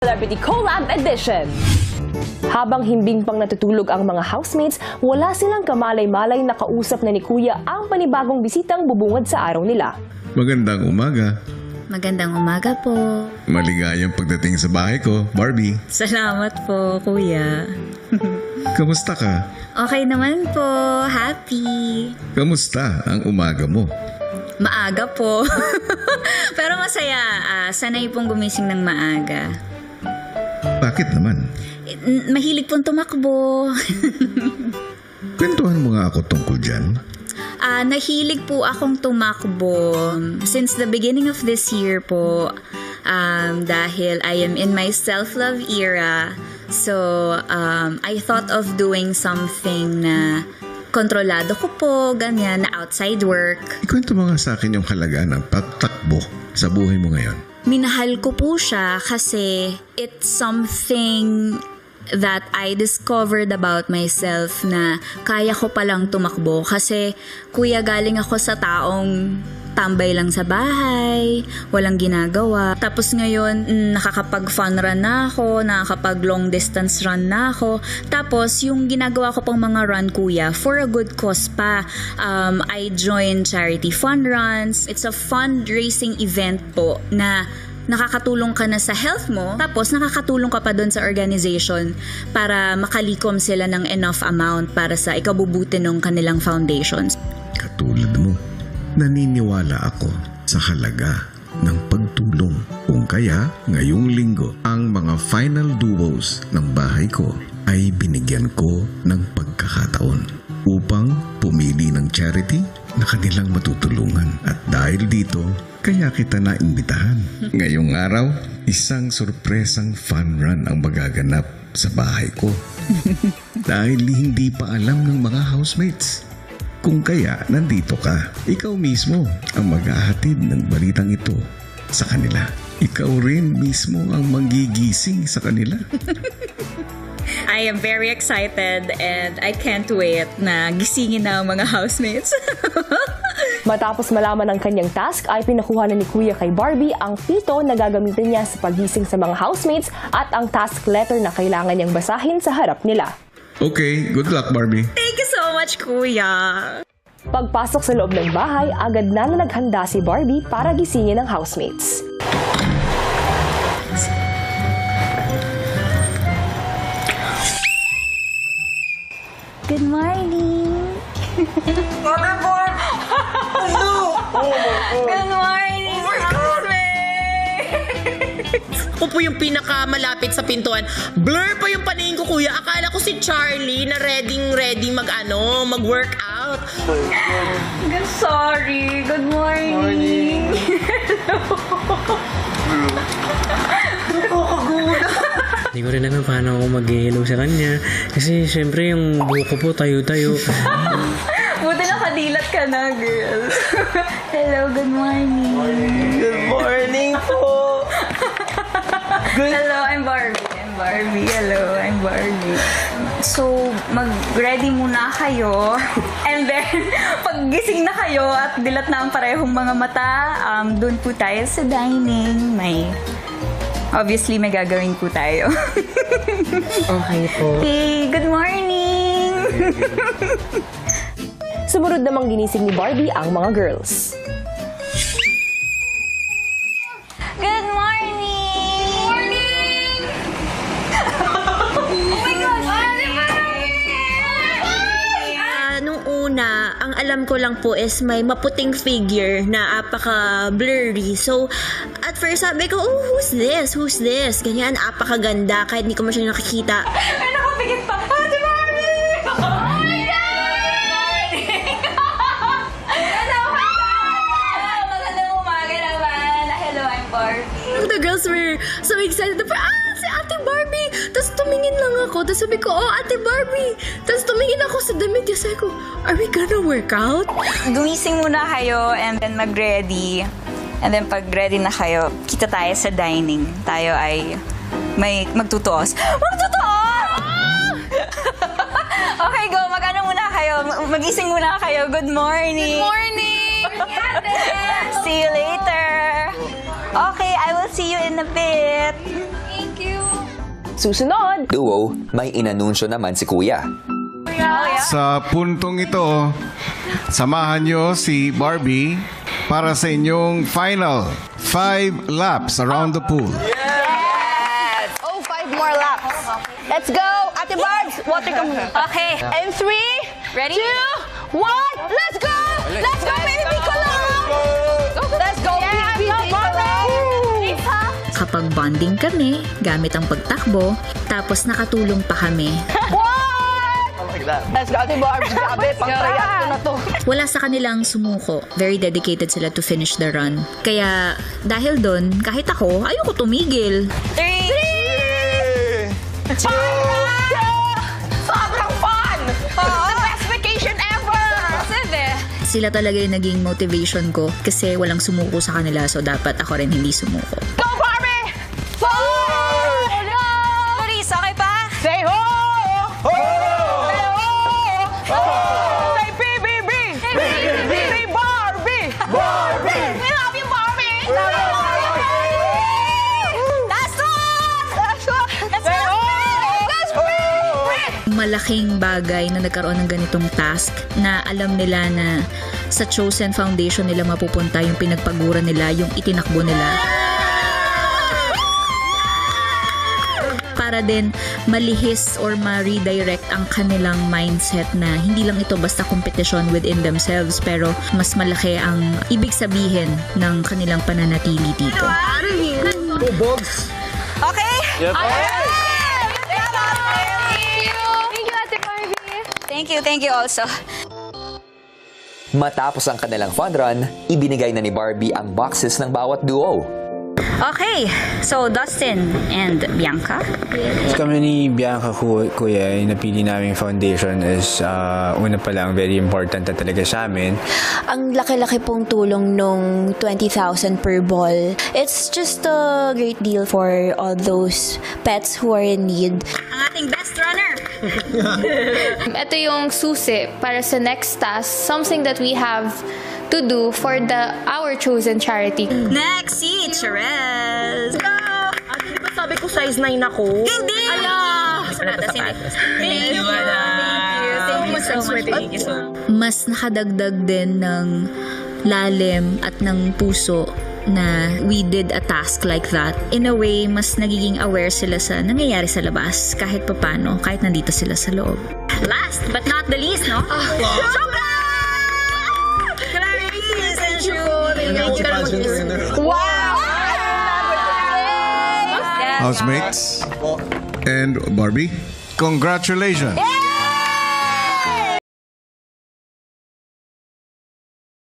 Celebrity Collab Edition. Habang himbing pang natutulog ang mga housemates, wala silang kamalay-malay na kausap na ni Kuya ang panibagong bisitang bubungad sa araw nila. Magandang umaga. Magandang umaga po. Maligayang pagdating sa bahay ko, Barbie. Salamat po, Kuya. Kamusta ka? Okay naman po. Happy. Kamusta ang umaga mo? Maaga po. Pero masaya. Sanay pong gumising ng maaga. Bakit naman? Mahilig pong tumakbo. Kwentuhan mo nga ako tungkol dyan. Nahilig po akong tumakbo since the beginning of this year po. Dahil I am in my self-love era. So, I thought of doing something na kontrolado ko po, ganyan, na outside work. Ikwento mo nga sa akin yung halaga ng pagtakbo sa buhay mo ngayon. Minahal ko po siya kasi it's something that I discovered about myself na kaya ko palang tumakbo. Kasi, Kuya, galing ako sa taong tambay lang sa bahay, walang ginagawa. Tapos ngayon, nakakapag-fun run na ako, nakakapag-long distance run na ako. Tapos, yung ginagawa ko pang mga run, Kuya, for a good cause pa. I joined charity fun runs. It's a fundraising event po na nakakatulong ka na sa health mo, tapos nakakatulong ka pa doon sa organization para makalikom sila ng enough amount para sa ikabubuti ng kanilang foundations. Katulad mo, naniniwala ako sa halaga ng pagtulong. Kung kaya, ngayong linggo, ang mga final duos ng bahay ko ay binigyan ko ng pagkakataon upang pumili ng charity na kanilang matutulungan. At dahil dito, kaya kita naimbitahan. Ngayong araw, isang sorpresang fun run ang magaganap sa bahay ko. Dahil hindi pa alam ng mga housemates. Kung kaya, nandito ka. Ikaw mismo ang maghahatid ng balitang ito sa kanila. Ikaw rin mismo ang magigising sa kanila. I am very excited and I can't wait na gisingin na ang mga housemates. Matapos malaman ang kanyang task, ay pinakuha na ni Kuya kay Barbie ang pito na gagamitin niya sa pagising sa mga housemates at ang task letter na kailangan niyang basahin sa harap nila. Okay, good luck, Barbie. Thank you so much, Kuya. Pagpasok sa loob ng bahay, agad na naghanda si Barbie para gisingin ang housemates. Good morning. Motherboard! No! Good morning, housemates. Ako po yung pinakamalapit sa pintuan. Blur pa yung paningin ko, Kuya. Akala ko si Charlie na ready mag-workout. Good, sorry. Good morning. Hindi ko rin alam paano ako mag-hello sa kanya. Kasi syempre yung buhok ko po tayo-tayo. Buti nakadilat ka na, girl. Hello, good morning. Good morning po. Hello, I'm Barbie. Hello, I'm Barbie. So, mag-ready muna kayo. And then, pag gising na kayo at dilat na ang parehong mga mata, doon po tayo sa dining. Obviously, may gagawin po tayo. Okay po. Hey, good morning! Sumunod namang ginising ni Barbie ang mga girls. Good morning! Morning! Oh my gosh! Nung una, ang alam ko lang po is may maputing figure na apaka-blurry. So, at first sabi ko, oh, who's this? Who's this? Ganyan, apakaganda kahit hindi ko masyadong nakikita. Ay, nakapigit pa! Ate Barbie! Oh my God! Hello! Magandang umaga naman! Hello, I'm Barbie. The girls were so excited. Si Ate Barbie! Tapos tumingin lang ako. Tapos sabi ko, oh, Ate Barbie! Tapos tumingin ako sa damit niya. Sabi ko, are we gonna work out? Gumising muna kayo and then mag-ready. And then pag ready na kayo, kita tayo sa dining. Tayo ay may magtutuos. Magtutuos! Okay, go. Mag-ano muna kayo. Magising muna kayo. Good morning. Good morning! See you later. Okay, I will see you in a bit. Thank you. Susunod! Duo, may inanunsyo naman si Kuya. Sa puntong ito, samahan nyo si Barbie para sa inyong final 5 laps around the pool. Oh, 5 more laps. Let's go, Ate Barbs. Water ka muna. Okay. And 3, Ready? 2, 1, let's go! Let's go, baby Colong! Let's go, baby Colong! Kapag bonding kami, gamit ang pagtakbo, tapos nakatulong pa kami. Let's go, Ate Barbs. Grabe, pang-tryout ko na to. Wala sa kanilang sumuko. Very dedicated sila to finish the run. Kaya dahil doon, kahit ako, ayoko tumigil. 3, 2, sobrang fun! The best vacation ever! Sila talaga yung naging motivation ko kasi walang sumuko sa kanila, so dapat ako rin hindi sumuko. Go, Barbie! 4! No! Maris, okay pa? Say ho! Ho! Say ho! Ho! Say BBB! BBB! Say Barbie! Barbie! We love you, Barbie! Love you, Barbie! That's one! That's one! Say ho! That's one! Malaking bagay na nagkaroon ng ganitong task na alam nila na sa Chosen Foundation nila mapupunta yung pinagpagura nila, yung itinakbo nila. Para din malihis or ma-redirect ang kanilang mindset na hindi lang ito basta competition within themselves, pero mas malaki ang ibig sabihin ng kanilang pananatili dito. Okay? Thank you also. Matapos ang kanilang fun run, ibinigay na ni Barbie ang boxes ng bawat duo. Okay, so Dustin and Bianca. Kami ni Bianca, kuya, yung napili namin foundation is una pa lang very important na talaga sa amin. Ang laki-laki pong tulong nung 20,000 per ball. It's just a great deal for all those pets who are in need. Ang ating best runner. Ito yung susi para sa next task, something that we have to do for our chosen charity. Next, si Cherez. Go! Di ba sabi ko size 9 ako? Hindi! Thank you so much. Mas nakadagdag din ng lalim at ng puso na we did a task like that. In a way, mas nagiging aware sila sa nangyayari sa labas kahit papano, kahit nandito sila sa loob. Last but not the least, no? Wow! Housemates and Barbie, congratulations!